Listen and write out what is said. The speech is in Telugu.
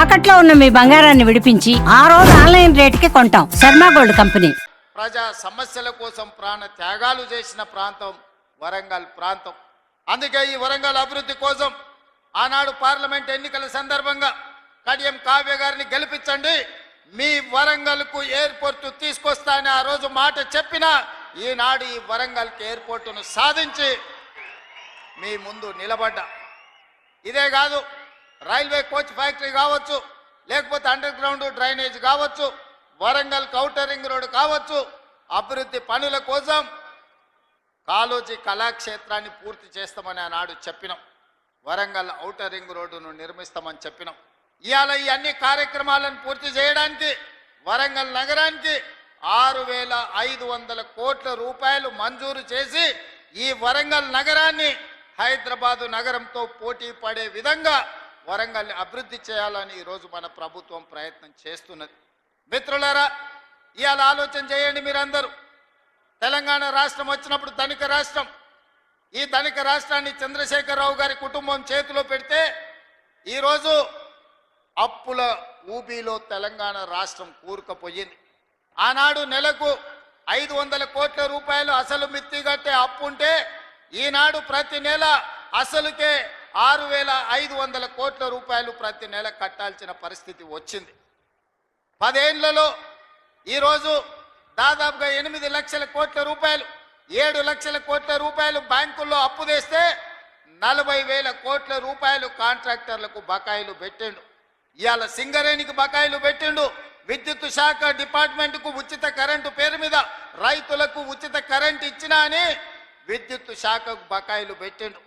తాకట్లో ఉన్న మీ బంగారాన్ని విడిపించి ఆ రోజు ఆన్లైన్ రేటుకి కొంటాం. Sharma gold company. ప్రజా సమస్యల కోసం ప్రాణ త్యాగాలు చేసిన ప్రాంతం వరంగల్ ప్రాంతం. అందుకే ఈ వరంగల్ అభివృద్ధి కోసం ఆనాడు పార్లమెంట్ ఎన్నికల సందర్భంగా కడియం కావ్య గారిని గెలిపించండి, మీ వరంగల్కు ఎయిర్పోర్టు తీసుకొస్తా అని ఆ రోజు మాట చెప్పిన ఈనాడు ఈ వరంగల్కి ఎయిర్పోర్టును సాధించి మీ ముందు నిలబడ్డా. ఇదే కాదు, రైల్వే కోచ్ ఫ్యాక్టరీ కావచ్చు, లేకపోతే అండర్ గ్రౌండ్ డ్రైనేజ్ కావచ్చు, వరంగల్ ఔటర్ రింగ్ రోడ్ కావచ్చు, అభివృద్ధి పనుల కోసం కాళోజీ కళాక్షేత్రాన్ని పూర్తి చేస్తామని ఆనాడు చెప్పినాం. వరంగల్ ఔటర్ రింగ్ రోడ్డును నిర్మిస్తామని చెప్పినాం. ఇవాళ ఈ అన్ని కార్యక్రమాలను పూర్తి చేయడానికి వరంగల్ నగరానికి 6,500 కోట్ల రూపాయలు మంజూరు చేసి ఈ వరంగల్ నగరాన్ని హైదరాబాదు నగరంతో పోటీ పడే విధంగా వరంగల్ని అభివృద్ధి చేయాలని ఈరోజు మన ప్రభుత్వం ప్రయత్నం చేస్తున్నది. మిత్రులారా, ఇవాళ ఆలోచన చేయండి మీరందరూ. తెలంగాణ రాష్ట్రం వచ్చినప్పుడు ధనిక రాష్ట్రం, ఈ ధనిక రాష్ట్రాన్ని చంద్రశేఖరరావు గారి కుటుంబం చేతిలో పెడితే ఈరోజు అప్పుల ఊబీలో తెలంగాణ రాష్ట్రం కూరుకుపోయింది. ఆనాడు నెలకు 500 కోట్ల రూపాయలు అసలు మిత్తి కట్టే అప్పు ఉంటే ఈనాడు ప్రతి నెల అసలుకే 6,500 కోట్ల రూపాయలు ప్రతి నెల కట్టాల్సిన పరిస్థితి వచ్చింది. 10 ఏళ్లలో ఈరోజు దాదాపుగా 8 లక్షల కోట్ల రూపాయలు, 7 లక్షల కోట్ల రూపాయలు బ్యాంకుల్లో అప్పు తెస్తే 40,000 కోట్ల రూపాయలు కాంట్రాక్టర్లకు బకాయిలు పెట్టిండు. ఇవాళ సింగరేణికి బకాయిలు పెట్టిండు. విద్యుత్ శాఖ డిపార్ట్మెంట్కు ఉచిత కరెంటు పేరు మీద రైతులకు ఉచిత కరెంటు ఇచ్చినా అని విద్యుత్ శాఖకు బకాయిలు పెట్టిండు.